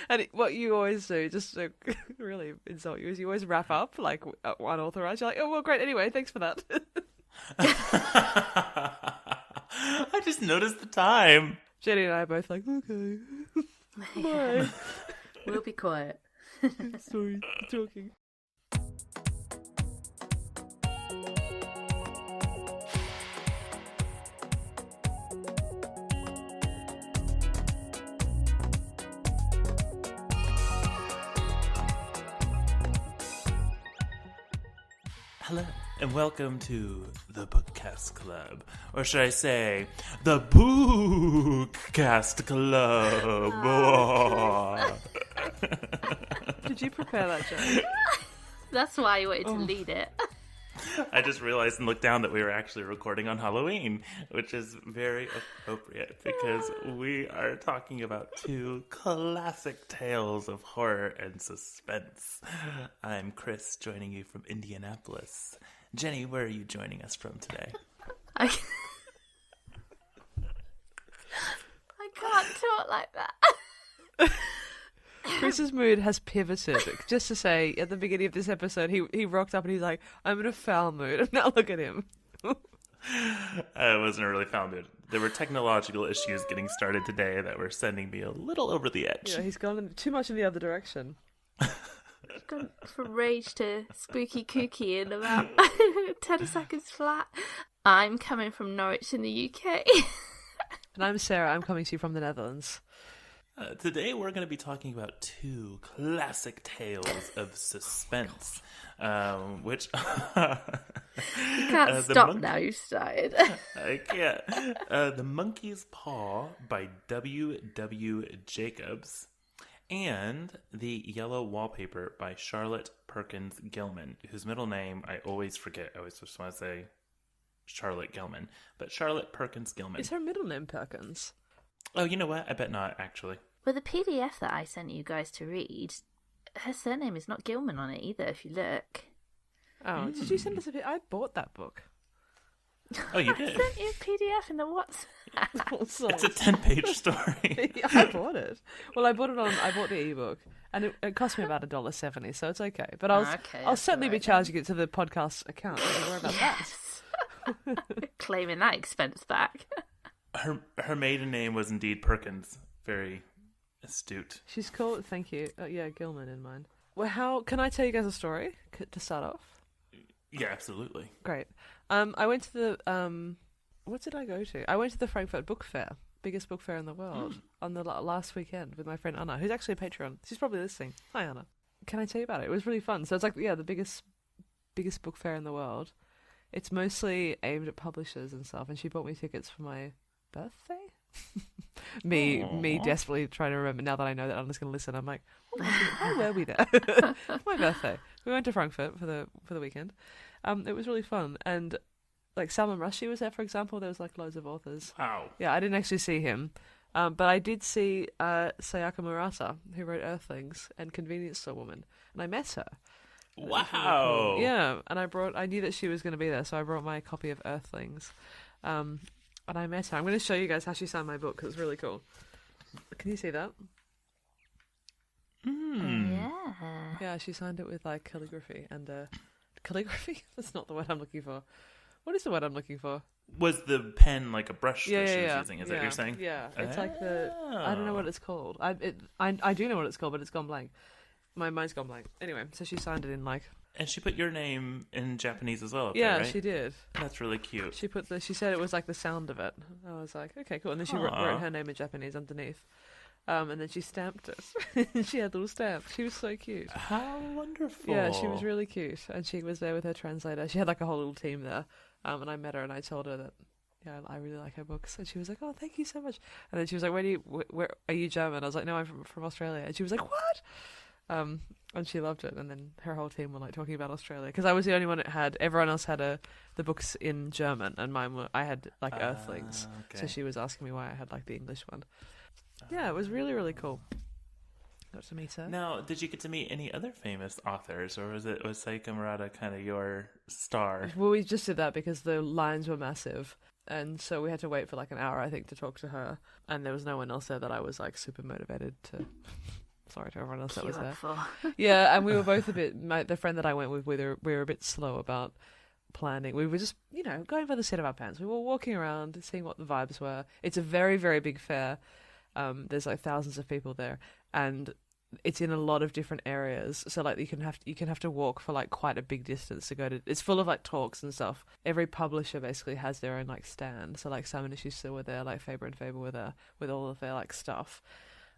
And what you always do, just to really insult you, is you always wrap up like unauthorized. You're like, oh, well, great. Anyway, thanks for that. I just noticed the time. Jenny and I are both like, okay. Bye. We'll be quiet. Sorry, talking. Hello, and welcome to the Bookcast Club. Or should I say, the Bookcast Club. Did you prepare that joke? That's why you wanted to lead it. I just realized and looked down that we were actually recording on Halloween, which is very appropriate because we are talking about two classic tales of horror and suspense. I'm Chris, joining you from Indianapolis. Jenny, where are you joining us from today? I can't talk like that. Chris's mood has pivoted. Just to say, at the beginning of this episode, he rocked up and he's like, I'm in a foul mood. And now look at him. I wasn't a really foul mood. There were technological issues getting started today that were sending me a little over the edge. Yeah, he's gone too much in the other direction. I've gone from rage to spooky kooky in about 10 seconds flat. I'm coming from Norwich in the UK. And I'm Sarah. I'm coming to you from the Netherlands. Today we're going to be talking about two classic tales of suspense, which... You can't stop now, you've started. I can't. The Monkey's Paw by W. Jacobs, and The Yellow Wallpaper by Charlotte Perkins Gilman, whose middle name I always forget. I always just want to say Charlotte Gilman, but Charlotte Perkins Gilman. Is her middle name Perkins? Oh, you know what? I bet not, actually. Well, the PDF that I sent you guys to read, her surname is not Gilman on it either, if you look. Oh, did you send us a bit? I bought that book. Oh, you I did? sent you a PDF in the WhatsApp. It's a 10-page story. Yeah, I bought it. Well, I bought the ebook, and it cost me about $1.70, so it's okay. But I'll certainly be charging it to the podcast account. Don't worry about that. Claiming that expense back. Her maiden name was indeed Perkins. Very astute. She's called, thank you. Yeah, Gilman in mine. Well, can I tell you guys a story to start off? Yeah, absolutely. Great. I went to the, what did I go to? I went to the Frankfurt Book Fair, biggest book fair in the world, on the last weekend with my friend Anna, who's actually a Patreon. She's probably listening. Hi, Anna. Can I tell you about it? It was really fun. So it's like, yeah, the biggest book fair in the world. It's mostly aimed at publishers and stuff, and she bought me tickets for my birthday. me desperately trying to remember now that I know that Anna's going to listen. I'm like, how were we there? My birthday. We went to Frankfurt for the weekend. It was really fun, and like Salman Rushdie was there, for example. There was like loads of authors. Wow. Yeah, I didn't actually see him, but I did see Sayaka Murata, who wrote Earthlings and Convenience Store Woman, and I met her. Wow. Really cool. Yeah, and I knew that she was going to be there, so I brought my copy of Earthlings. And I met her. I'm going to show you guys how she signed my book because it's really cool. Can you see that? Yeah. Yeah, she signed it with like calligraphy and calligraphy. That's not the word I'm looking for. What is the word I'm looking for? Was the pen like a brush that she was using? Is that what you're saying? Yeah, it's like the I don't know what it's called. I do know what it's called, but it's gone blank. My mind's gone blank. Anyway, so she signed it in like. And she put your name in Japanese as well. Up Yeah, there, right? she did. That's really cute. She said it was like the sound of it. I was like, okay, cool. And then she wrote her name in Japanese underneath. And then she stamped it. She had a little stamp. She was so cute. How wonderful. Yeah, she was really cute. And she was there with her translator. She had like a whole little team there. And I met her and I told her that, yeah, I really like her books. And she was like, oh, thank you so much. And then she was like, where are you German? I was like, no, I'm from Australia. And she was like, what? And she loved it, and then her whole team were like talking about Australia because I was the only one that had. Everyone else had the books in German, and I had like Earthlings. Okay. So she was asking me why I had like the English one. Yeah, it was really really cool. Got to meet her. Now, did you get to meet any other famous authors, or was Sayaka Murata kind of your star? Well, we just did that because the lines were massive, and so we had to wait for like an hour, I think, to talk to her, and there was no one else there that I was like super motivated to Sorry to everyone else that was Queue there. up for. Yeah, and we were both a bit. The friend that I went with, we were a bit slow about planning. We were just, going by the seat of our pants. We were walking around, seeing what the vibes were. It's a very, very big fair. There's like thousands of people there, and it's in a lot of different areas. So like you can have to walk for like quite a big distance to go to. It's full of like talks and stuff. Every publisher basically has their own like stand. So like Simon & Schuster were there, like Faber and Faber were there with all of their like stuff.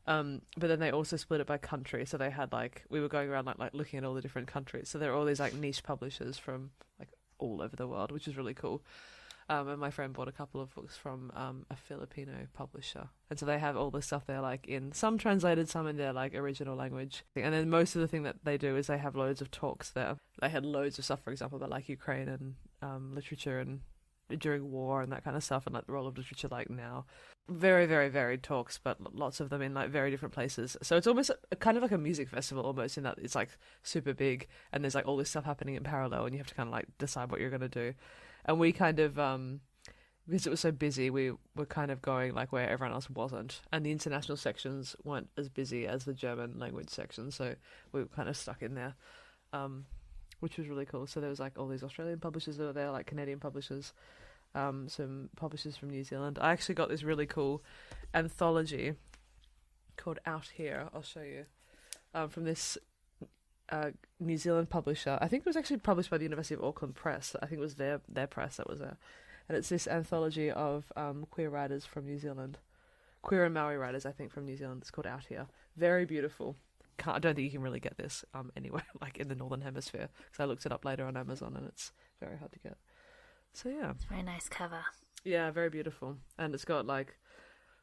But then they also split it by country. So they had we were going around like looking at all the different countries. So there are all these like niche publishers from like all over the world, which is really cool. And my friend bought a couple of books from a Filipino publisher. And so they have all this stuff there, like in some translated, some in their like original language. And then most of the thing that they do is they have loads of talks there. They had loads of stuff, for example, about like Ukraine and literature and during war and that kind of stuff, and like the role of literature like now. Very, very varied talks, but lots of them in like very different places. So it's almost kind of like a music festival almost, in that it's like super big and there's like all this stuff happening in parallel, and you have to kind of like decide what you're going to do. And we kind of, because it was so busy, we were kind of going like where everyone else wasn't. And the international sections weren't as busy as the German language section, so we were kind of stuck in there, which was really cool. So there was like all these Australian publishers that were there, like Canadian publishers, some publishers from New Zealand. I actually got this really cool anthology called Out Here. I'll show you. From this New Zealand publisher. I think it was actually published by the University of Auckland Press. I think it was their press that was there. And it's this anthology of queer writers from New Zealand. Queer and Maori writers, I think, from New Zealand. It's called Out Here. Very beautiful. I don't think you can really get this anywhere, like in the Northern Hemisphere, because I looked it up later on Amazon and it's very hard to get. So yeah. It's a very nice cover. Yeah, very beautiful. And it's got like,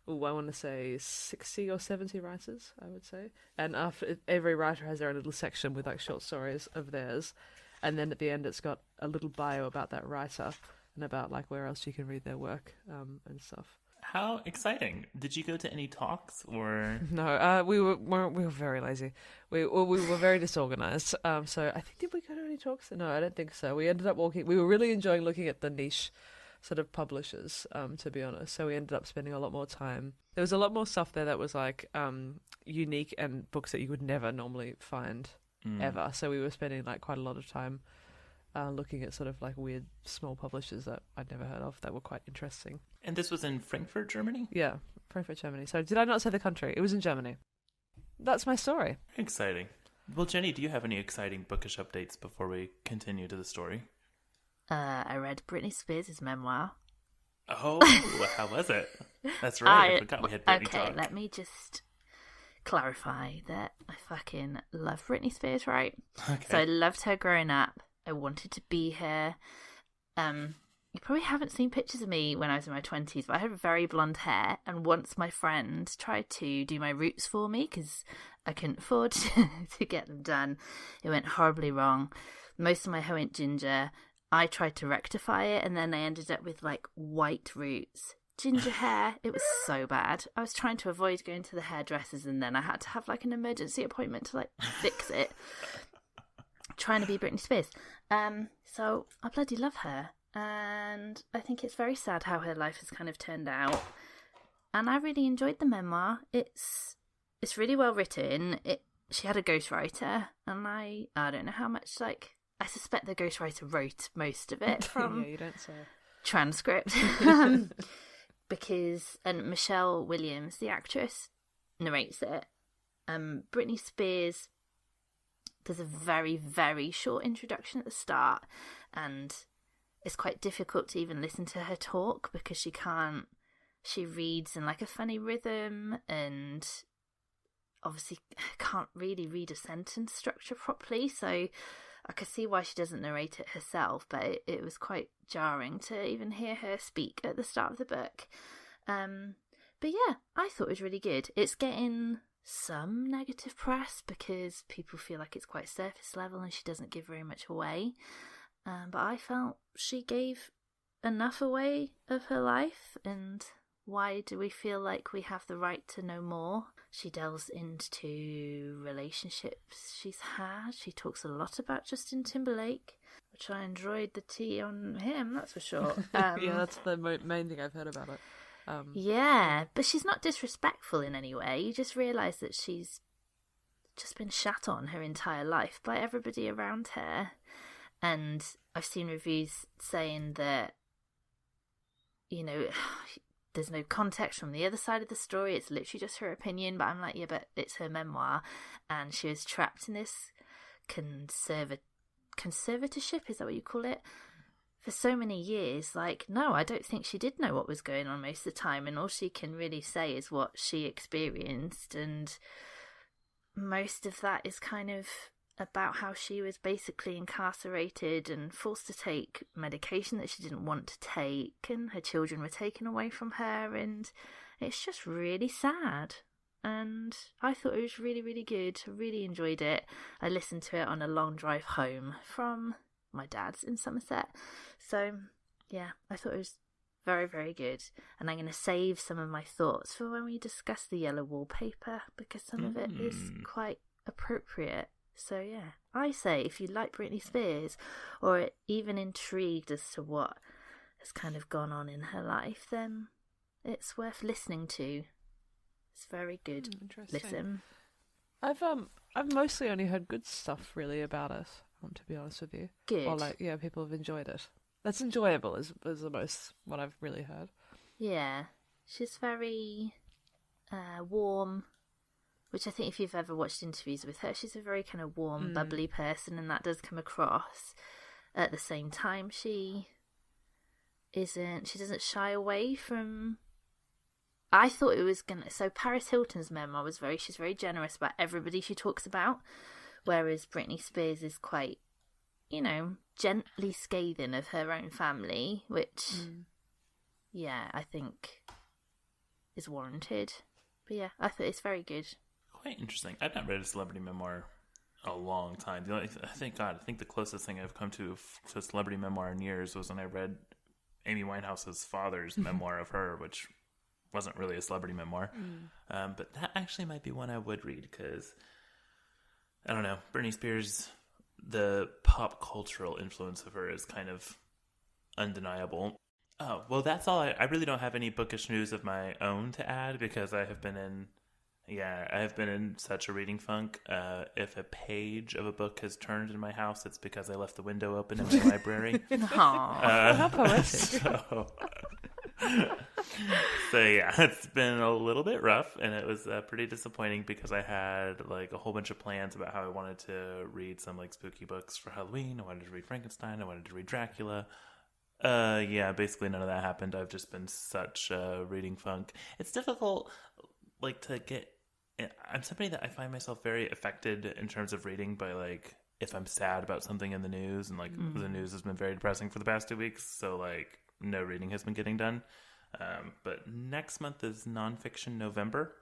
I want to say 60 or 70 writers, I would say. And after every writer has their own little section with like short stories of theirs. And then at the end, it's got a little bio about that writer and about like where else you can read their work and stuff. How exciting! Did you go to any talks or? No, we were very lazy. We were very disorganized. So I think, did we go to any talks? No, I don't think so. We ended up walking. We were really enjoying looking at the niche sort of publishers, to be honest. So we ended up spending a lot more time. There was a lot more stuff there that was like unique and books that you would never normally find ever. So we were spending like quite a lot of time looking at sort of like weird small publishers that I'd never heard of that were quite interesting. And this was in Frankfurt, Germany? Yeah, Frankfurt, Germany. So did I not say the country? It was in Germany. That's my story. Exciting. Well, Jenny, do you have any exciting bookish updates before we continue to the story? I read Britney Spears' memoir. Oh, how was it? That's right. I forgot we had Britney talk. Okay, let me just clarify that I fucking love Britney Spears, right? Okay. So I loved her growing up. I wanted to be her. You probably haven't seen pictures of me when I was in my 20s, but I had very blonde hair. And once my friend tried to do my roots for me because I couldn't afford to get them done, it went horribly wrong. Most of my hair went ginger. I tried to rectify it, and then I ended up with like white roots, ginger hair. It was so bad. I was trying to avoid going to the hairdressers, and then I had to have like an emergency appointment to like fix it. Trying to be Britney Spears. So I bloody love her, and I think it's very sad how her life has kind of turned out. And I really enjoyed the memoir. It's really well written. She had a ghostwriter, and I don't know how much like. I suspect the ghostwriter wrote most of it from yeah, you don't say. Transcript. Because Michelle Williams, the actress, narrates it. Britney Spears, there's a very, very short introduction at the start, and it's quite difficult to even listen to her talk because she reads in like a funny rhythm and obviously can't really read a sentence structure properly, so I could see why she doesn't narrate it herself, but it was quite jarring to even hear her speak at the start of the book. But yeah, I thought it was really good. It's getting some negative press because people feel like it's quite surface level and she doesn't give very much away. But I felt she gave enough away of her life, and why do we feel like we have the right to know more? She delves into relationships she's had. She talks a lot about Justin Timberlake, which I enjoyed the tea on him, that's for sure. Yeah, that's the main thing I've heard about it. Yeah, but she's not disrespectful in any way. You just realise that she's just been shat on her entire life by everybody around her. And I've seen reviews saying that, you know, there's no context from the other side of the story. It's literally just her opinion. But I'm like, yeah, but it's her memoir. And she was trapped in this conservatorship, is that what you call it? For so many years. Like, no, I don't think she did know what was going on most of the time. And all she can really say is what she experienced. And most of that is kind of about how she was basically incarcerated and forced to take medication that she didn't want to take, and her children were taken away from her, and it's just really sad. And I thought it was really, really good. I really enjoyed it. I listened to it on a long drive home from my dad's in Somerset. So yeah, I thought it was very, very good. And I'm going to save some of my thoughts for when we discuss the yellow wallpaper, because some of it is quite appropriate. So yeah, I say if you like Britney Spears, or even intrigued as to what has kind of gone on in her life, then it's worth listening to. It's very good. Listen. I've mostly only heard good stuff really about it, to be honest with you. Good. Or like, yeah, people have enjoyed it. That's enjoyable is the most what I've really heard. Yeah, she's very warm. Which I think if you've ever watched interviews with her, she's a very kind of warm, bubbly person, and that does come across. At the same time, she doesn't shy away from... I thought it was going to... So Paris Hilton's memoir was she's very generous about everybody she talks about, whereas Britney Spears is quite, you know, gently scathing of her own family, which, yeah, I think is warranted. But yeah, I thought it's very good. Quite interesting. I've not read a celebrity memoir in a long time. I think the closest thing I've come to a celebrity memoir in years was when I read Amy Winehouse's father's memoir of her, which wasn't really a celebrity memoir. But that actually might be one I would read, because, I don't know, Britney Spears, the pop cultural influence of her is kind of undeniable. Oh, well, that's all. I really don't have any bookish news of my own to add, because I have been in such a reading funk. If a page of a book has turned in my house, it's because I left the window open in my library. How poetic. So yeah, it's been a little bit rough, and it was pretty disappointing, because I had like a whole bunch of plans about how I wanted to read some like spooky books for Halloween. I wanted to read Frankenstein. I wanted to read Dracula. Yeah, basically none of that happened. I've just been such a reading funk. It's difficult, like, to get... I'm somebody that I find myself very affected in terms of reading by, like, if I'm sad about something in the news, and like the news has been very depressing for the past 2 weeks, so like no reading has been getting done. But next month is Nonfiction November,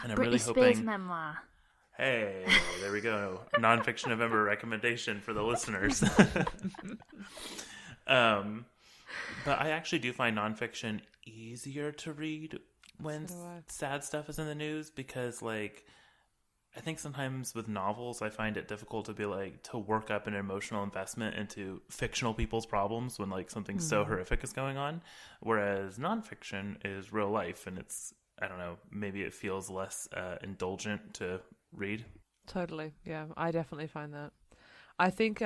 and I'm Britney really Spears hoping... memoir. Hey, there we go. Nonfiction November recommendation for the listeners. But I actually do find nonfiction easier to read when sad stuff is in the news, because like I think sometimes with novels I find it difficult to be like to work up an emotional investment into fictional people's problems when like something so horrific is going on, whereas nonfiction is real life, and it's, I don't know, maybe it feels less indulgent to read. Totally, yeah, I definitely find that. I think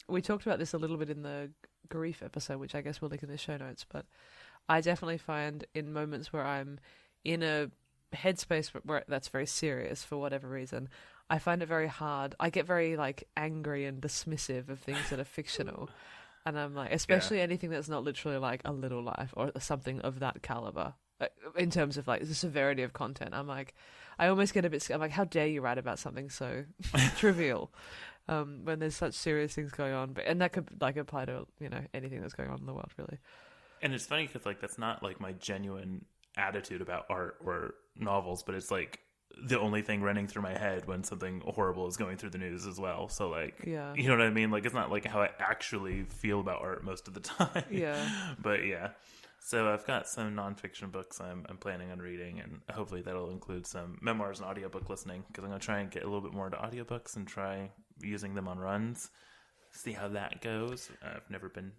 we talked about this a little bit in the grief episode, which I guess we'll link in the show notes, but I definitely find in moments where I'm in a headspace where that's very serious for whatever reason, I find it very hard. I get very like angry and dismissive of things that are fictional, and I'm like, especially anything that's not literally like A Little Life or something of that caliber in terms of like the severity of content. I'm like, I almost get a bit, I'm like, how dare you write about something so trivial when there's such serious things going on. And that could like apply to, you know, anything that's going on in the world, really. And it's funny because like that's not like my genuine attitude about art or novels, but it's like the only thing running through my head when something horrible is going through the news as well. So like, yeah, you know what I mean? Like it's not like how I actually feel about art most of the time. Yeah. But yeah. So I've got some nonfiction books I'm planning on reading, and hopefully that'll include some memoirs and audiobook listening, because I'm going to try and get a little bit more into audiobooks and try using them on runs, see how that goes. I've never been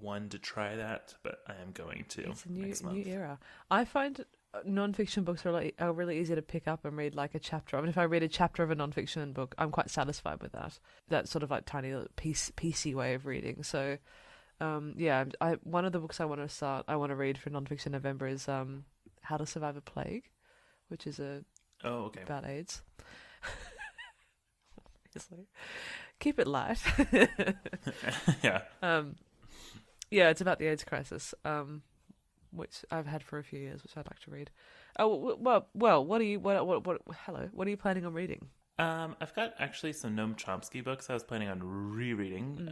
one to try that, but I am going to. It's a new era. I find non-fiction books are really easy to pick up and read like a chapter. I mean, if I read a chapter of a non-fiction book, I'm quite satisfied with that. That sort of like tiny little piecey way of reading. So, one of the books I want to read for non-fiction November is How to Survive a Plague, which is about AIDS. Obviously, keep it light. Yeah. It's about the AIDS crisis. Which I've had for a few years, which I'd like to read. Oh well. What are you planning on reading? I've got actually some Noam Chomsky books I was planning on rereading.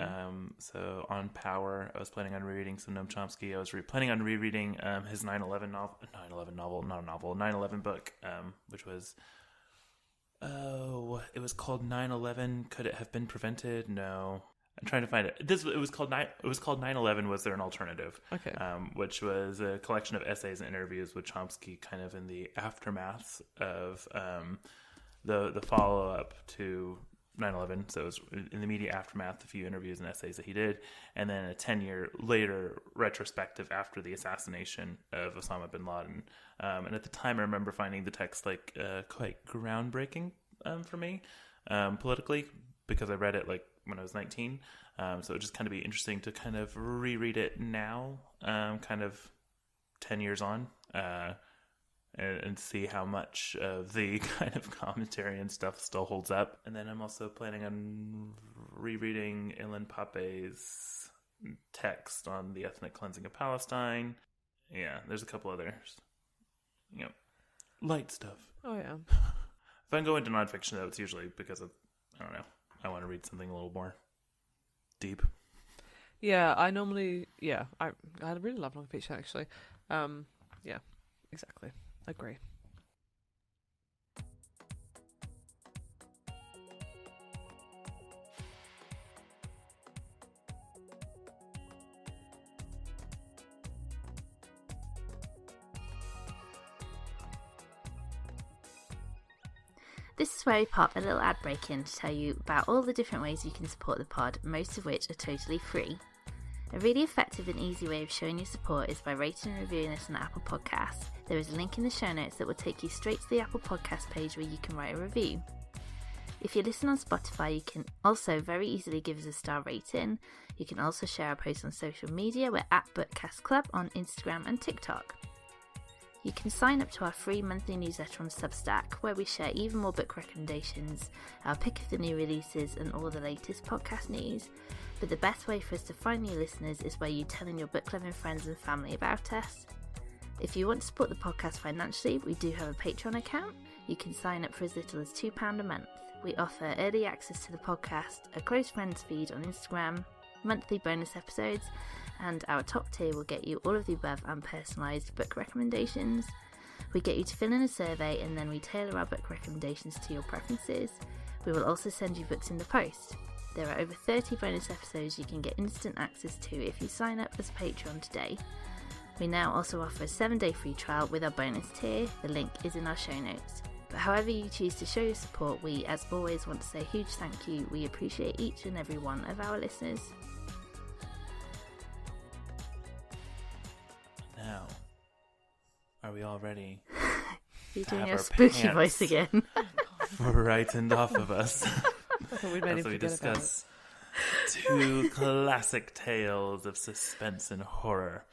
So on Power, I was planning on rereading some Noam Chomsky. I was planning on rereading his 9/11 book, which was it was called 9/11. Could it have been prevented? No. I'm trying to find it. It was called 9/11. Was there an alternative? Okay. Which was a collection of essays and interviews with Chomsky, kind of in the aftermath of the follow up to 9/11. So it was in the immediate aftermath, a few interviews and essays that he did, and then a 10-year later retrospective after the assassination of Osama bin Laden. And at the time, I remember finding the text like quite groundbreaking for me politically, because I read it like when I was 19. So it would just kind of be interesting to kind of reread it now, kind of 10 years on, and see how much of the kind of commentary and stuff still holds up. And then I'm also planning on rereading Ilan Pape's text on the ethnic cleansing of Palestine. Yeah, there's a couple others. Light stuff. Oh, yeah. If I go into nonfiction, though, it's usually because of, I don't know, I want to read something a little more deep. Yeah, I really love nonfiction, actually. Yeah, exactly. Agree. This is where we pop a little ad break in to tell you about all the different ways you can support the pod, most of which are totally free. A really effective and easy way of showing your support is by rating and reviewing us on Apple Podcasts. There is a link in the show notes that will take you straight to the Apple Podcast page where you can write a review. If you listen on Spotify, you can also very easily give us a star rating. You can also share our posts on social media. We're at Bookcast Club on Instagram and TikTok. You can sign up to our free monthly newsletter on Substack, where we share even more book recommendations, our pick of the new releases, and all the latest podcast news. But the best way for us to find new listeners is by you telling your book-loving friends and family about us. If you want to support the podcast financially, we do have a Patreon account. You can sign up for as little as £2 a month. We offer early access to the podcast, a close friends feed on Instagram, monthly bonus episodes, and our top tier will get you all of the above and personalised book recommendations. We get you to fill in a survey and then we tailor our book recommendations to your preferences. We will also send you books in the post. There are over 30 bonus episodes you can get instant access to if you sign up as a Patreon today. We now also offer a 7-day free trial with our bonus tier. The link is in our show notes. But however you choose to show your support, we as always want to say a huge thank you. We appreciate each and every one of our listeners. Now, are we all ready? You're doing your spooky voice again. Frightened off of us. We made As we discuss two classic tales of suspense and horror.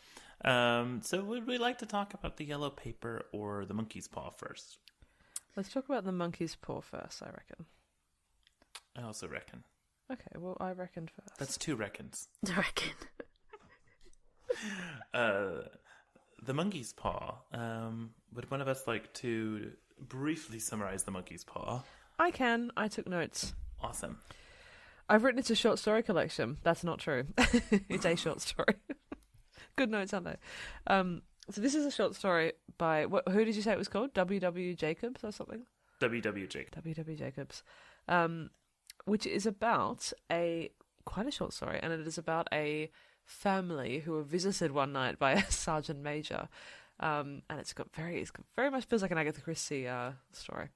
So would we like to talk about the Yellow Paper or the Monkey's Paw first? Let's talk about the Monkey's Paw first, I reckon. I also reckon. Okay, well, I reckoned first. That's 2 reckons. I reckon. The Monkey's Paw. Would one of us like to briefly summarize the Monkey's Paw? I can. I took notes. Awesome. I've written it's a short story collection. That's not true. It's a short story. Good notes, aren't they? So this is a short story by, who did you say it was called? W.W. Jacobs or something? W.W. Jacobs. W.W. Jacobs. Which is about quite a short story, and it is about a family who were visited one night by a sergeant major. And it's got very much feels like an Agatha Christie story.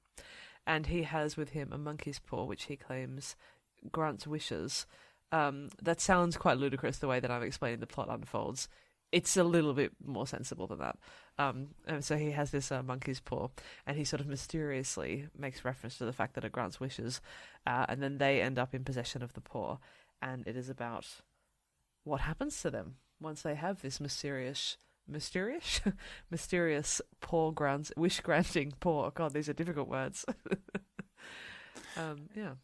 And he has with him a monkey's paw, which he claims grants wishes. That sounds quite ludicrous the way that I'm explaining the plot unfolds. it's a little bit more sensible than that. And so he has this monkey's paw, and he sort of mysteriously makes reference to the fact that it grants wishes, and then they end up in possession of the paw, and it is about what happens to them once they have this mysterious wish granting paw. God, these are difficult words. Yeah.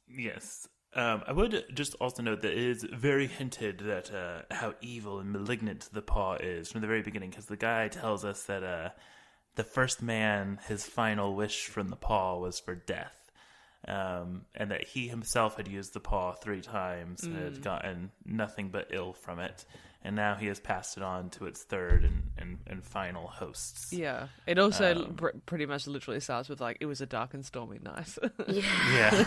Yes. I would just also note that it is very hinted that how evil and malignant the paw is from the very beginning, because the guy tells us that the first man, his final wish from the paw was for death, and that he himself had used the paw 3 times and had gotten nothing but ill from it, and now he has passed it on to its third and final hosts. Yeah. It also pretty much literally starts with, like, it was a dark and stormy night. Yeah.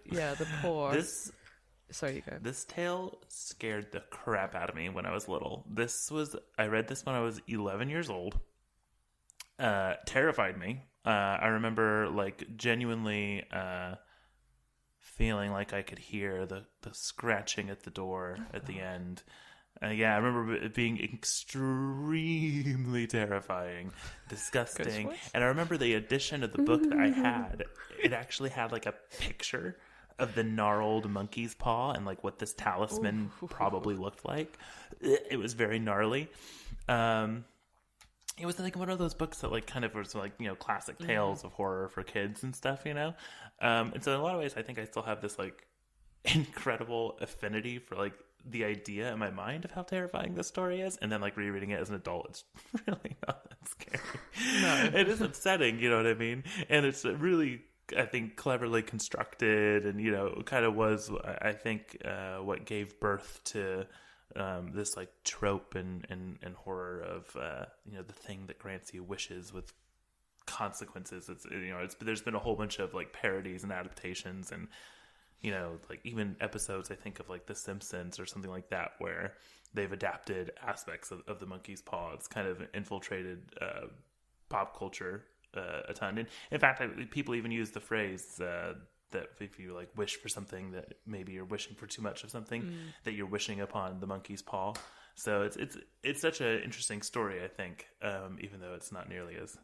Yeah, the paw. Sorry, you go. This tale scared the crap out of me when I was little. I read this when I was 11 years old. Terrified me. I remember, like, genuinely feeling like I could hear the scratching at the door at the end. Yeah, I remember it being extremely terrifying, disgusting. And I remember the edition of the book that I had, it actually had, like, a picture of the gnarled monkey's paw and, like, what this talisman probably looked like. It was very gnarly. It was, like, one of those books that, like, kind of was, like, you know, classic tales of horror for kids and stuff, you know? And so in a lot of ways, I think I still have this, like, incredible affinity for, like, the idea in my mind of how terrifying this story is, and then, like, rereading it as an adult, it's really not that scary. No. It is upsetting, you know what I mean? And it's really, I think, cleverly constructed, and, you know, kind of was, I think, what gave birth to this, like, trope and horror of, you know, the thing that grants you wishes with consequences. It's, you know, there's been a whole bunch of, like, parodies and adaptations, and, you know, like, even episodes, I think, of, like, The Simpsons or something like that, where they've adapted aspects of the monkey's paw. It's kind of infiltrated pop culture a ton. And in fact, people even use the phrase that if you, like, wish for something, that maybe you're wishing for too much of something, that you're wishing upon the monkey's paw. So it's such an interesting story, I think, even though it's not nearly as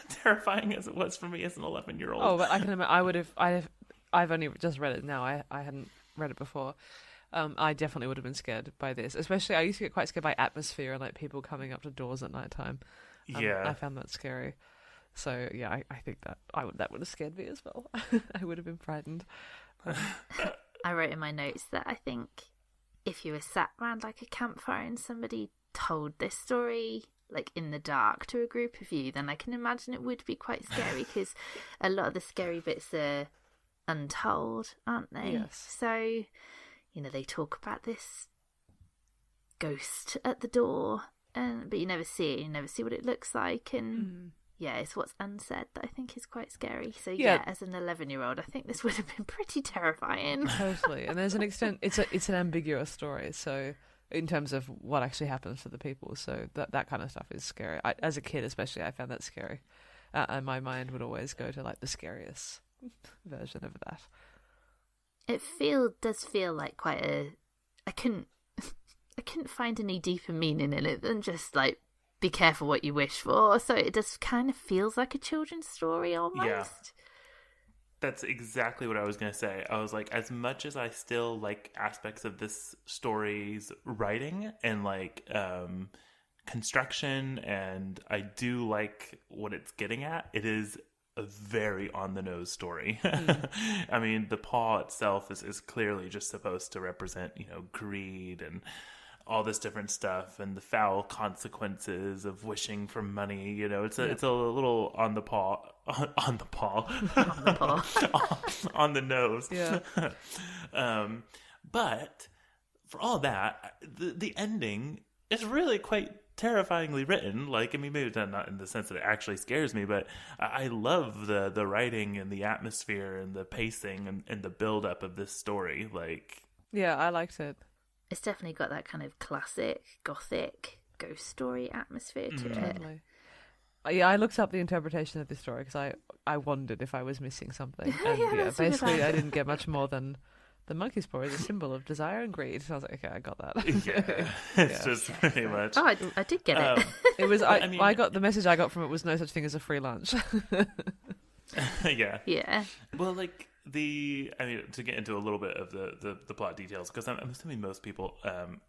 terrifying as it was for me as an 11-year-old. Oh, but I can imagine. I've only just read it now. I hadn't read it before. I definitely would have been scared by this. Especially, I used to get quite scared by atmosphere and, like, people coming up to doors at nighttime. Yeah, I found that scary. So yeah, I think that that would have scared me as well. I would have been frightened. I wrote in my notes that I think if you were sat around, like, a campfire and somebody told this story, like, in the dark to a group of you, then I can imagine it would be quite scary, because a lot of the scary bits are untold, aren't they? Yes. So, you know, they talk about this ghost at the door, but you never see it. You never see what it looks like, and yeah, it's what's unsaid that I think is quite scary. So yeah, as an 11-year-old, I think this would have been pretty terrifying. Totally. And there's an extent, it's an ambiguous story. So in terms of what actually happens to the people, so that kind of stuff is scary. As a kid, especially, I found that scary, and my mind would always go to, like, the scariest version of that. It does feel like quite I couldn't find any deeper meaning in it than just, like, be careful what you wish for. So it just kind of feels like a children's story almost. Yeah. That's exactly what I was going to say. I was like, as much as I still like aspects of this story's writing and, like, construction, and I do like what it's getting at, it is a very on-the-nose story. I mean, the paw itself is clearly just supposed to represent, you know, greed and all this different stuff, and the foul consequences of wishing for money. You know, it's a little on the paw, on the paw, on the nose. Yeah. But for all that, the ending is really quite terrifyingly written. Like, I mean, maybe not in the sense that it actually scares me, but I love the writing and the atmosphere and the pacing and the build up of this story. Like, yeah, I liked it. It's definitely got that kind of classic gothic ghost story atmosphere to it. Totally. Yeah, I looked up the interpretation of this story because I wondered if I was missing something. And Yeah, basically I didn't get much more than the monkey's paw is a symbol of desire and greed. So I was like, okay, I got that. Yeah, it's just pretty much. Oh, I did get it. It was. I mean- I got the message I got from it was no such thing as a free lunch. Yeah. Yeah. Well, like to get into a little bit of the plot details, because I'm assuming most people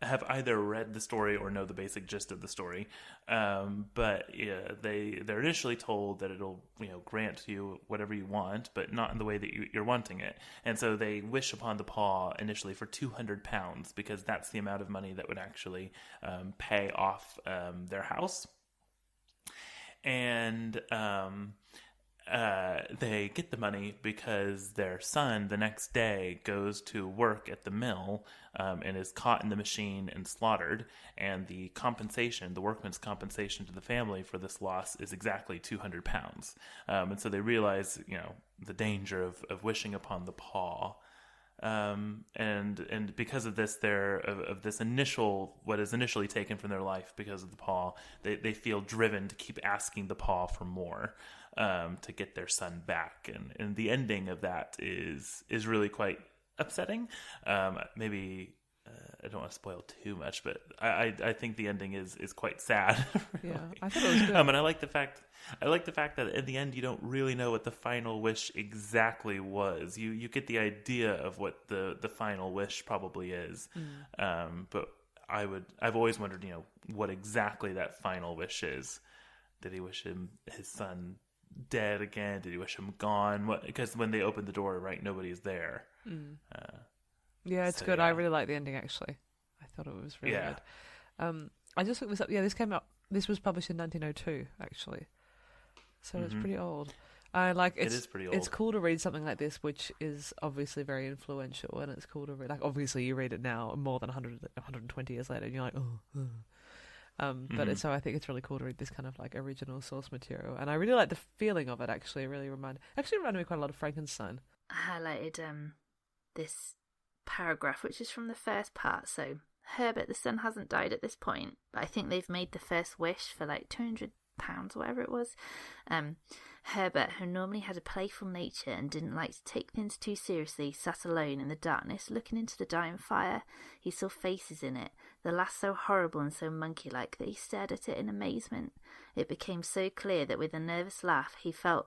have either read the story or know the basic gist of the story. But yeah, they're initially told that it'll grant you whatever you want, but not in the way that you're wanting it. And so they wish upon the paw initially for £200 because that's the amount of money that would actually pay off their house. And they get the money because their son the next day goes to work at the mill and is caught in the machine and slaughtered, and the workman's compensation to the family for this loss is exactly £200. And so they realize the danger of wishing upon the paw. And because of this, what is initially taken from their life because of the paw, they feel driven to keep asking the paw for more, to get their son back. And the ending of that is really quite upsetting. Maybe I don't want to spoil too much, but I think the ending is quite sad. Really. Yeah, I thought it was good. And I like the fact that in the end you don't really know what the final wish exactly was. You get the idea of what the final wish probably is. But I've always wondered, what exactly that final wish is. Did he wish his son dead again? Did he wish him gone? Because when they opened the door, right, nobody's there. Yeah, it's good. Yeah. I really like the ending, actually. I thought it was really good. I just looked this up. Yeah, this was published in 1902, actually. So it's pretty old. It is pretty old. It's cool to read something like this, which is obviously very influential, and it's cool to read. Like, obviously, you read it now more than 120 years later, and you're like, But so I think it's really cool to read this kind of like original source material, and I really like the feeling of it. Actually, it really reminded me quite a lot of Frankenstein. I highlighted this paragraph, which is from the first part. So Herbert, the son, hasn't died at this point, but I think they've made the first wish for like £200, whatever it was. Herbert, who normally had a playful nature and didn't like to take things too seriously, sat alone in the darkness looking into the dying fire. He saw faces in it, the last so horrible and so monkey-like that he stared at it in amazement. It became so clear that with a nervous laugh he felt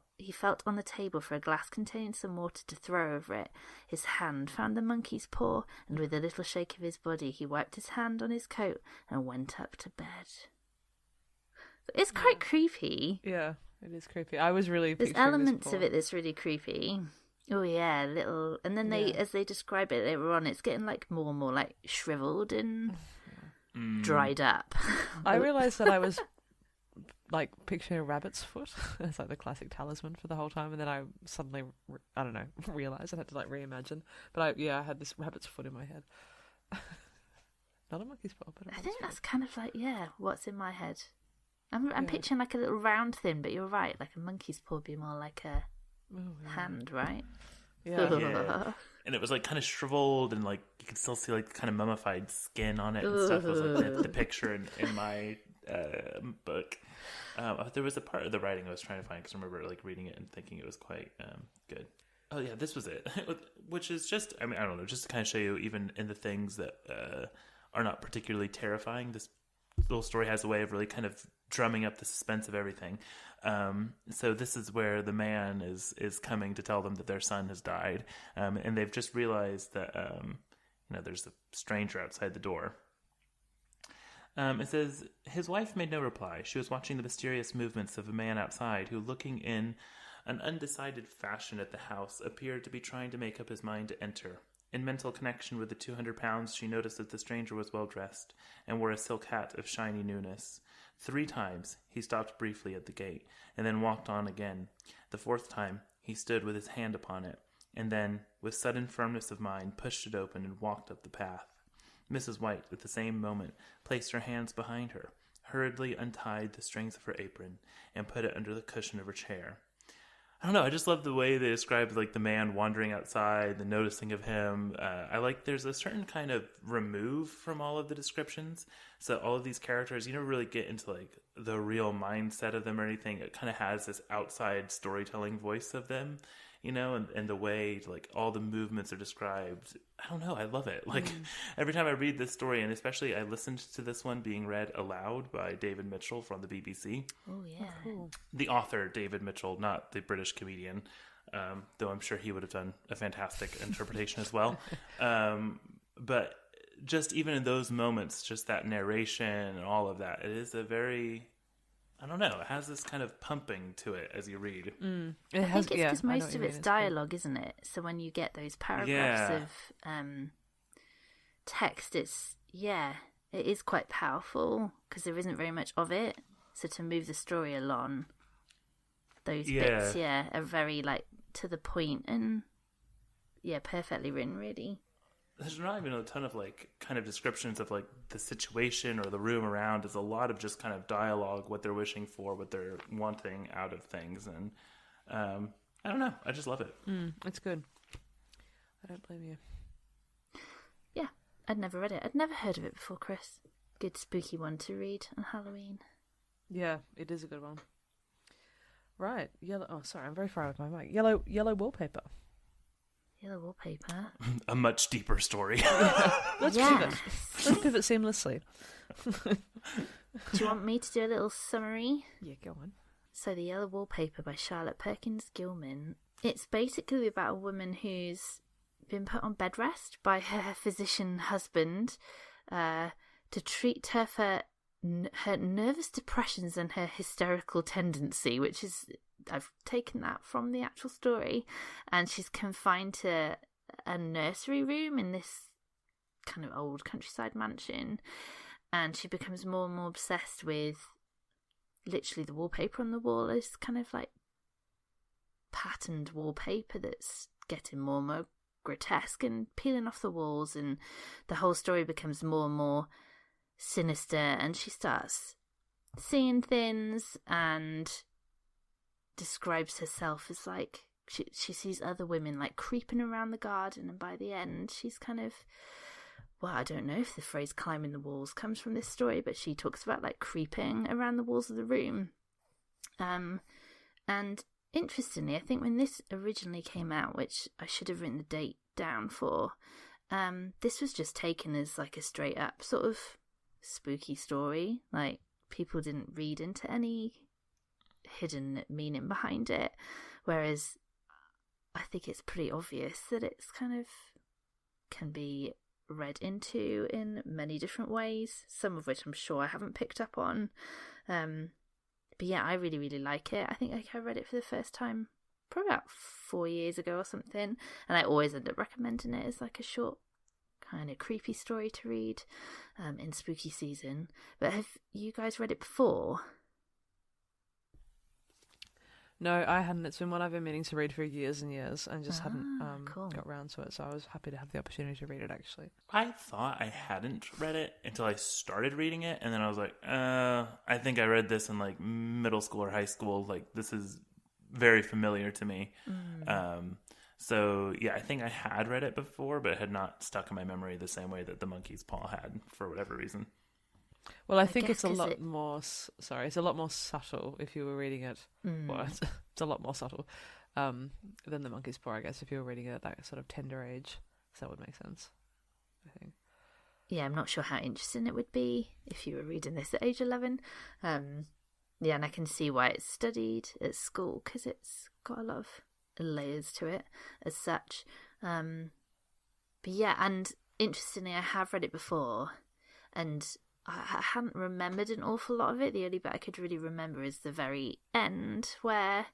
on the table for a glass containing some water to throw over it. His hand found the monkey's paw, and with a little shake of his body he wiped his hand on his coat and went up to bed. It's quite creepy. Yeah, it is creepy. I was really There's elements of it that's really creepy. Oh yeah, little, and then as they describe it later on, it's getting like more and more like shriveled and dried up. I realised that I was like picturing a rabbit's foot as like the classic talisman for the whole time, and then I suddenly realised I had to like reimagine. But I had this rabbit's foot in my head. Not a monkey's paw, but I think that's kind of like what's in my head. I'm picturing like a little round thing, but you're right. Like a monkey's paw would be more like a hand, right? Yeah. And it was like kind of shriveled, and like you could still see like kind of mummified skin on it and stuff. Was like the picture in my book. There was a part of the writing I was trying to find because I remember like reading it and thinking it was quite good. Oh yeah, this was it. Which is just, I don't know, just to kind of show you, even in the things that are not particularly terrifying, this little story has a way of really kind of drumming up the suspense of everything. So this is where the man is coming to tell them that their son has died, and they've just realized that there's a stranger outside the door. It says, his wife made no reply. She was watching the mysterious movements of a man outside who, looking in an undecided fashion at the house, appeared to be trying to make up his mind to enter. In mental connection with the £200, she noticed that the stranger was well dressed and wore a silk hat of shiny newness. 3 times he stopped briefly at the gate and then walked on again. The 4th time he stood with his hand upon it, and then, with sudden firmness of mind, pushed it open and walked up the path. Mrs. White, at the same moment, placed her hands behind her, hurriedly untied the strings of her apron, and put it under the cushion of her chair. I don't know, I just love the way they describe like the man wandering outside, the noticing of him. There's a certain kind of remove from all of the descriptions. So all of these characters, you never really get into like the real mindset of them or anything. It kind of has this outside storytelling voice of them, and the way like all the movements are described I don't know. I love it. Like every time I read this story, and especially I listened to this one being read aloud by David Mitchell from the BBC. Oh, yeah. Cool. The author, David Mitchell, not the British comedian, though I'm sure he would have done a fantastic interpretation as well. But just even in those moments, just that narration and all of that, it is a very... I don't know. It has this kind of pumping to it as you read. It I has, think it's because most of it's dialogue, isn't it? So when you get those paragraphs of text, it is quite powerful because there isn't very much of it. So to move the story along, those bits, are very like to the point and perfectly written, really. There's not even a ton of like kind of descriptions of like the situation or the room around. It's a lot of just kind of dialogue, what they're wishing for, what they're wanting out of things. And I don't know. I just love it. It's good. I don't blame you. Yeah, I'd never read it. I'd never heard of it before, Chris. Good spooky one to read on Halloween. Yeah, it is a good one. Right. Yellow. Oh, sorry. I'm very far with my mic. Yellow wallpaper. Yellow wallpaper. A much deeper story. Let's pivot seamlessly. Do you want me to do a little summary? Yeah, go on. So The Yellow Wallpaper by Charlotte Perkins Gilman. It's basically about a woman who's been put on bed rest by her physician husband to treat her for her nervous depressions and her hysterical tendency, which is... I've taken that from the actual story, and she's confined to a nursery room in this kind of old countryside mansion, and she becomes more and more obsessed with literally the wallpaper on the wall is kind of like patterned wallpaper that's getting more and more grotesque and peeling off the walls, and the whole story becomes more and more sinister, and she starts seeing things and describes herself as like she sees other women like creeping around the garden, and by the end she's kind of, well, I don't know if the phrase climbing the walls comes from this story, but she talks about like creeping around the walls of the room. And interestingly, I think when this originally came out, which I should have written the date down for, this was just taken as like a straight up sort of spooky story. Like people didn't read into any hidden meaning behind it, whereas I think it's pretty obvious that it's kind of can be read into in many different ways, some of which I'm sure I haven't picked up on. But yeah, I really, really like it. I think I read it for the first time probably about 4 years ago or something, and I always end up recommending it as like a short kind of creepy story to read in spooky season. But have you guys read it before? No, I hadn't. It's been one I've been meaning to read for years and years, and just hadn't cool. got around to it. So I was happy to have the opportunity to read it. Actually, I thought I hadn't read it until I started reading it, and then I was like, I think I read this in like middle school or high school. Like this is very familiar to me. So yeah, I think I had read it before, but it had not stuck in my memory the same way that The Monkey's Paw had for whatever reason. Well, I think it's a lot more. Sorry, it's a lot more subtle if you were reading it. Well, it's a lot more subtle than The Monkey's Paw, I guess, if you were reading it at that sort of tender age. So that would make sense, I think. Yeah, I'm not sure how interesting it would be if you were reading this at age 11. Yeah, and I can see why it's studied at school, because it's got a lot of layers to it as such. But yeah, and interestingly, I have read it before, and I hadn't remembered an awful lot of it. The only bit I could really remember is the very end, where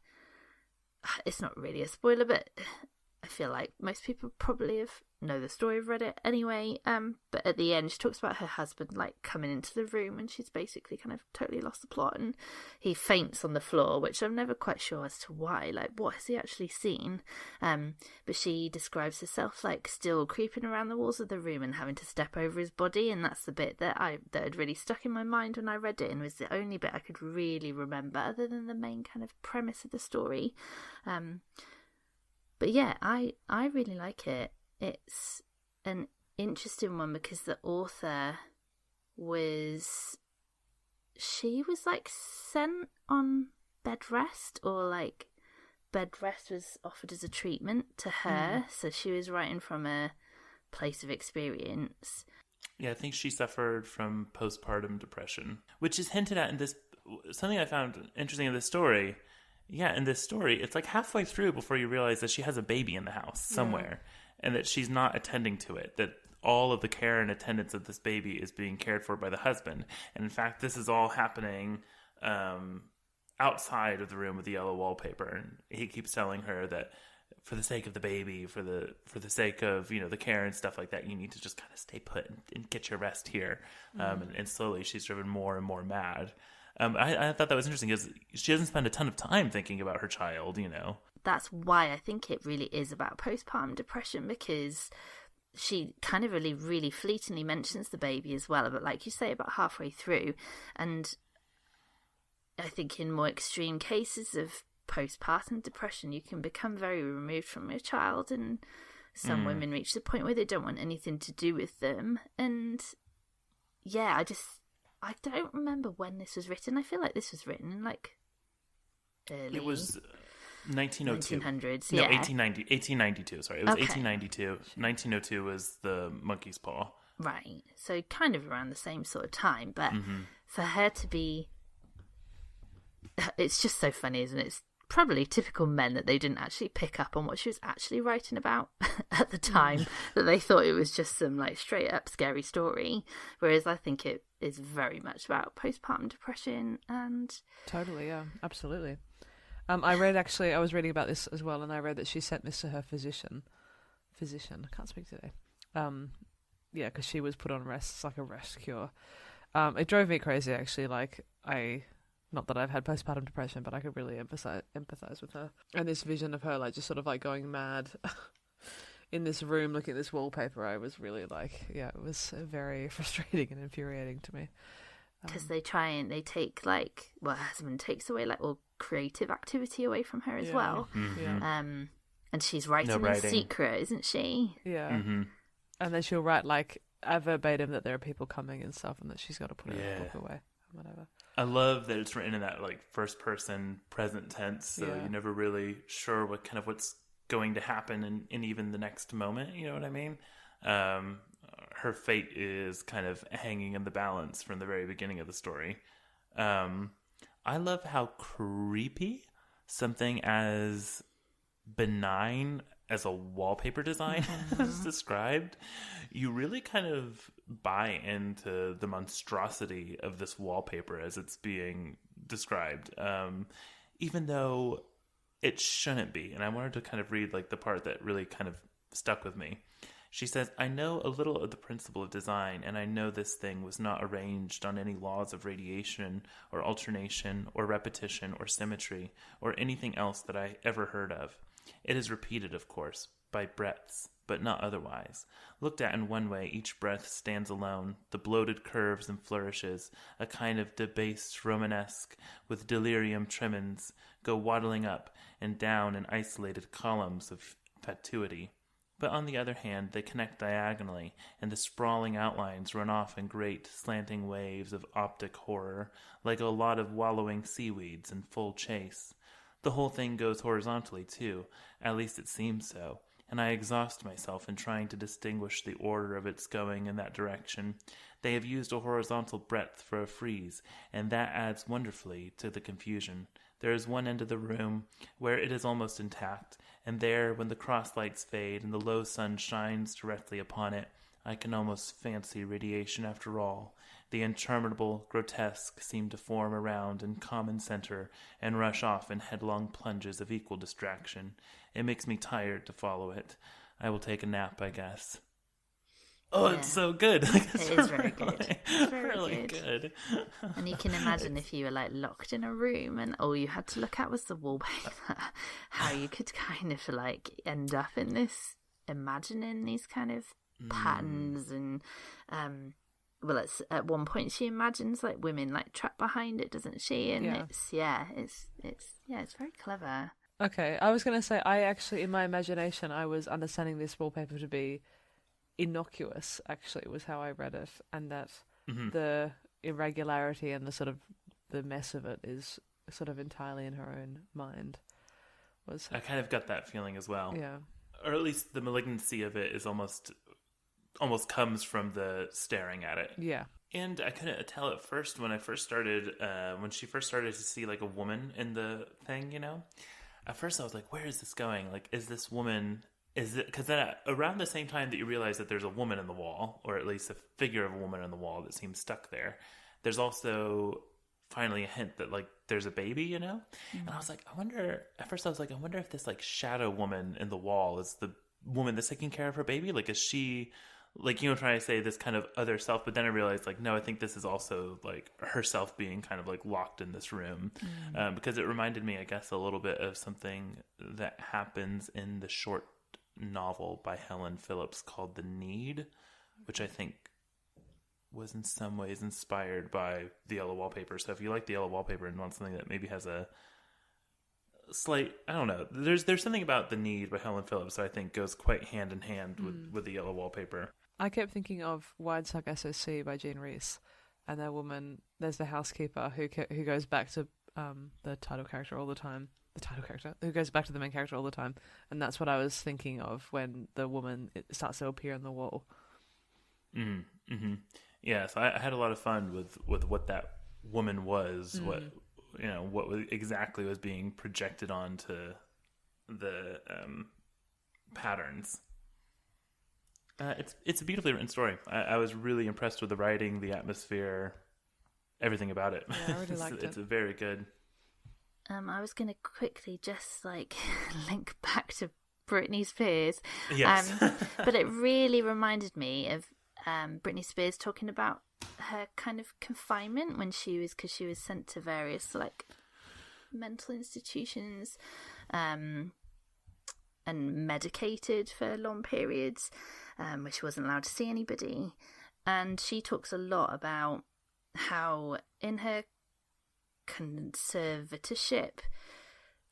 it's not really a spoiler, but I feel like most people probably know the story, have read it anyway. But at the end, she talks about her husband like coming into the room, and she's basically kind of totally lost the plot, and he faints on the floor, which I'm never quite sure as to why. Like, what has he actually seen? But she describes herself like still creeping around the walls of the room and having to step over his body, and that's the bit that had really stuck in my mind when I read it, and was the only bit I could really remember, other than the main kind of premise of the story. But yeah, I really like it. It's an interesting one because the author was like sent on bed rest, or like bed rest was offered as a treatment to her. So she was writing from a place of experience. Yeah, I think she suffered from postpartum depression, which is hinted at in this. Something I found interesting in this story. Yeah, in this story, it's like halfway through before you realize that she has a baby in the house somewhere, and that she's not attending to it. That all of the care and attendance of this baby is being cared for by the husband. And in fact, this is all happening outside of the room with the yellow wallpaper. And he keeps telling her that for the sake of the baby, for the sake of, you know, the care and stuff like that, you need to just kind of stay put and get your rest here. And slowly she's driven more and more mad. I thought that was interesting because she doesn't spend a ton of time thinking about her child, you know. That's why I think it really is about postpartum depression, because she kind of really fleetingly mentions the baby as well, but like you say, about halfway through. And I think in more extreme cases of postpartum depression, you can become very removed from your child, and some women reach the point where they don't want anything to do with them. And yeah, I don't remember when this was written. I feel like this was written in like early... It was 1902. 1900s, No, yeah. 1892, sorry. It was Okay. 1892. 1902 was the monkey's paw. Right. So kind of around the same sort of time. But for her to be... It's just so funny, isn't it? It's probably typical men that they didn't actually pick up on what she was actually writing about at the time, that they thought it was just some like straight up scary story, whereas I think it is very much about postpartum depression. And Totally, yeah, absolutely. I was reading about this as well, and I read that she sent this to her physician, I can't speak today, yeah, because she was put on rest. It's like a rest cure. It drove me crazy, actually. Like, not that I've had postpartum depression, but I could really empathize with her. And this vision of her, like, just sort of, like, going mad in this room, looking at this wallpaper, I was really, like, yeah, it was very frustrating and infuriating to me. because they take like, well, her husband takes away like all creative activity away from her as well. Yeah. And she's writing in secret, isn't she? Yeah. And then she'll write, like, verbatim that there are people coming and stuff, and that she's got to put her book away or whatever. I love that it's written in that like first person present tense, so you're never really sure what's going to happen in even the next moment, you know what I mean? Her fate is kind of hanging in the balance from the very beginning of the story. I love how creepy something as benign as a wallpaper design is described. You really kind of buy into the monstrosity of this wallpaper as it's being described, even though it shouldn't be. And I wanted to kind of read like the part that really kind of stuck with me. She says, "I know a little of the principle of design, and I know this thing was not arranged on any laws of radiation or alternation or repetition or symmetry or anything else that I ever heard of. It is repeated, of course, by breadths, but not otherwise. Looked at in one way, each breadth stands alone, the bloated curves and flourishes, a kind of debased Romanesque with delirium tremens, go waddling up and down in isolated columns of fatuity. But on the other hand, they connect diagonally, and the sprawling outlines run off in great, slanting waves of optic horror, like a lot of wallowing seaweeds in full chase. The whole thing goes horizontally, too, at least it seems so, and I exhaust myself in trying to distinguish the order of its going in that direction. They have used a horizontal breadth for a frieze, and that adds wonderfully to the confusion. There is one end of the room where it is almost intact, and there, when the cross lights fade and the low sun shines directly upon it, I can almost fancy radiation after all. The interminable grotesque seem to form around in common center and rush off in headlong plunges of equal distraction. It makes me tired to follow it. I will take a nap, I guess." Oh, yeah. It's so good. Like, it is very good. It's very really good. And you can imagine if you were like locked in a room and all you had to look at was the wallpaper, how you could kind of like end up in this, imagining these kind of patterns. And well, it's at one point she imagines like women like trapped behind it, doesn't she? And it's very clever. Okay, I was going to say, I actually, in my imagination, I was understanding this wallpaper to be innocuous, actually, was how I read it, and that the irregularity and the sort of the mess of it is sort of entirely in her own mind. I kind of got that feeling as well. Yeah. Or at least the malignancy of it is almost almost comes from the staring at it. Yeah. And I couldn't tell at first when when she first started to see like a woman in the thing, you know. At first I was like, where is this going? Like, is this woman, is it, because then around the same time that you realize that there's a woman in the wall, or at least a figure of a woman in the wall that seems stuck there, there's also finally a hint that like there's a baby, you know. And I was like, I wonder if this like shadow woman in the wall is the woman that's taking care of her baby. Like, is she, like, you know, trying to say this kind of other self? But then I realized, like, no, I think this is also like herself being kind of like locked in this room, because it reminded me, I guess, a little bit of something that happens in the short novel by Helen Phillips called The Need, which I think was in some ways inspired by The Yellow Wallpaper. So if you like The Yellow Wallpaper and want something that maybe has a slight, I don't know, there's something about The Need by Helen Phillips that I think goes quite hand in hand with The Yellow Wallpaper. I kept thinking of Wide Suck SOC by Jean Rhys, and that woman, there's the housekeeper who goes back to the title character all the time. The title character who goes back to the main character all the time, and that's what I was thinking of when the woman starts to appear on the wall. Yeah, so I had a lot of fun with what that woman was, what exactly was being projected onto the patterns. It's a beautifully written story. I was really impressed with the writing, the atmosphere, everything about it. Yeah, I really liked it. It's a very good. I was going to quickly just like link back to Britney Spears. Yes. But it really reminded me of Britney Spears talking about her kind of confinement because she was sent to various like mental institutions and medicated for long periods, where she wasn't allowed to see anybody. And she talks a lot about how in her conservatorship,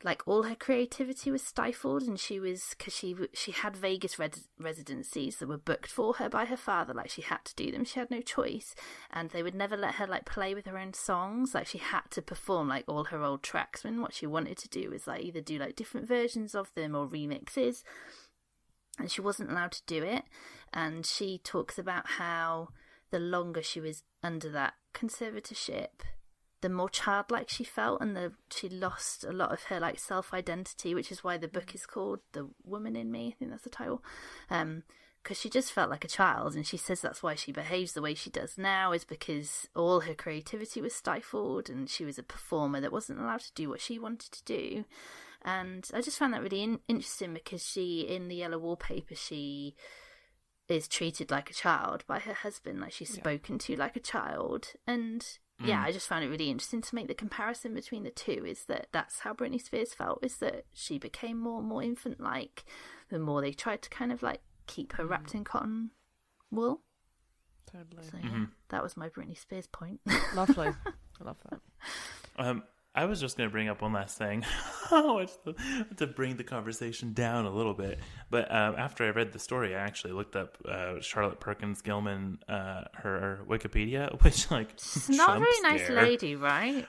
like all her creativity was stifled, and because she had Vegas residencies that were booked for her by her father. Like, she had to do them, she had no choice, and they would never let her like play with her own songs. Like, she had to perform like all her old tracks, when what she wanted to do was like either do like different versions of them or remixes, and she wasn't allowed to do it. And she talks about how the longer she was under that conservatorship, the more childlike she felt, and she lost a lot of her like self-identity, which is why the book is called The Woman in Me. I think that's the title. Because she just felt like a child, and she says that's why she behaves the way she does now, is because all her creativity was stifled, and she was a performer that wasn't allowed to do what she wanted to do. And I just found that really interesting, because she, in The Yellow Wallpaper, she is treated like a child by her husband, like she's spoken to like a child. And I just found it really interesting to make the comparison between the two, is that's how Britney Spears felt, is that she became more and more infant-like the more they tried to kind of like keep her wrapped in cotton wool. Totally. So that was my Britney Spears point. Lovely. I love that. I was just going to bring up one last thing to bring the conversation down a little bit. But after I read the story, I actually looked up Charlotte Perkins Gilman, her Wikipedia, which like she's not a very nice lady, right?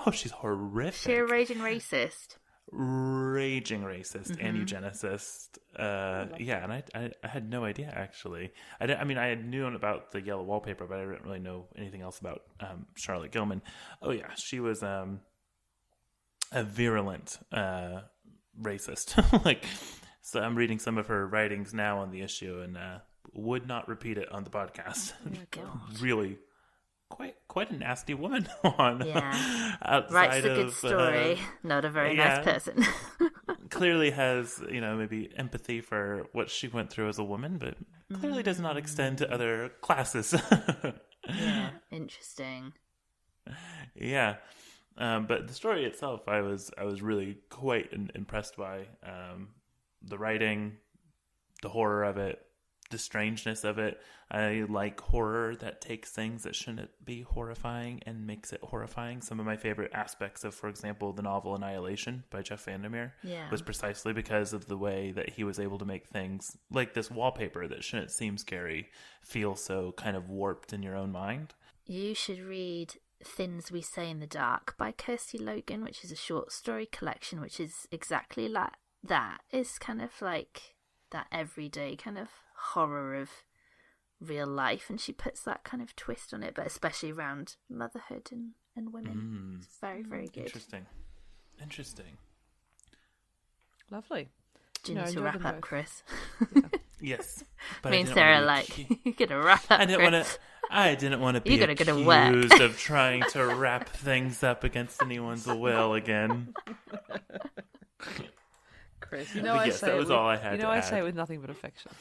Oh, she's horrific. She's a raging racist. And eugenicist. And I had no idea, actually. I had known about The Yellow Wallpaper, but I didn't really know anything else about Charlotte Gilman. Oh yeah, she was a virulent racist. So I'm reading some of her writings now on the issue, and would not repeat it on the podcast. Really quite a nasty woman on. Yeah, writes a good story. Not a very nice person. Clearly has, maybe empathy for what she went through as a woman, but clearly does not extend to other classes. Yeah, interesting. Yeah, but the story itself, I was really quite impressed by the writing, the horror of it, the strangeness of it. I like horror that takes things that shouldn't be horrifying and makes it horrifying. Some of my favorite aspects of, for example, the novel Annihilation by Jeff Vandermeer was precisely because of the way that he was able to make things like this wallpaper that shouldn't seem scary feel so kind of warped in your own mind. You should read Things We Say in the Dark by Kirsty Logan, which is a short story collection, which is exactly like that. It's kind of like that everyday kind of horror of real life, and she puts that kind of twist on it, but especially around motherhood and women. It's very, very good. Interesting. Lovely. Do you need to wrap up, Chris? Yes. But Me and Sarah you're gonna wrap up. I didn't want to be accused of trying to wrap things up against anyone's will again. Chris, that was all I had to I add. say it with nothing but affection.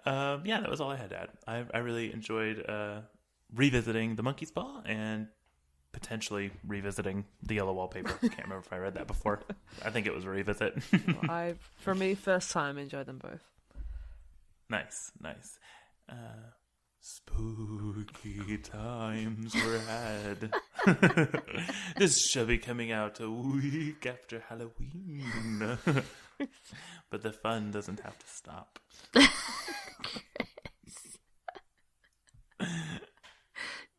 That was all I had to add. I really enjoyed revisiting The Monkey's Paw and potentially revisiting The Yellow Wallpaper. Can't remember if I read that before. I think it was a revisit. For me, first time, enjoyed them both. Nice. Spooky times were had. This shall be coming out a week after Halloween. But the fun doesn't have to stop.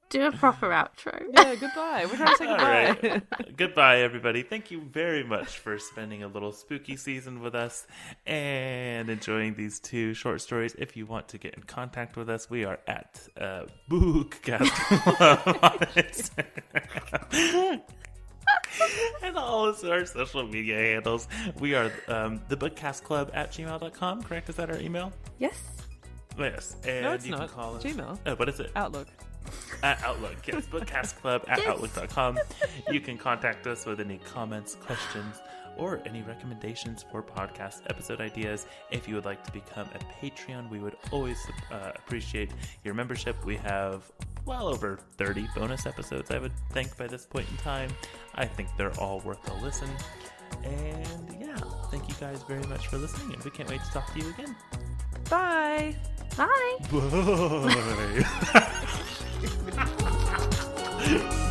Do a proper outro. Yeah, goodbye. We're trying to say goodbye. All right. Goodbye, everybody. Thank you very much for spending a little spooky season with us and enjoying these 2 short stories. If you want to get in contact with us, we are at Bookcast on Instagram. And all of our social media handles. We are the Bookcast Club at gmail.com, correct? Is that our email? Yes. Yes. And No, it's you not. can call us. Gmail. Oh, what is it? Outlook. At Outlook, yes. Bookcastclub at outlook.com. You can contact us with any comments, questions, or any recommendations for podcast episode ideas. If you would like to become a Patreon, we would always appreciate your membership. We have well over 30 bonus episodes, I would think, by this point in time. I think they're all worth a listen. And yeah, thank you guys very much for listening, and we can't wait to talk to you again. Bye. Bye. Bye.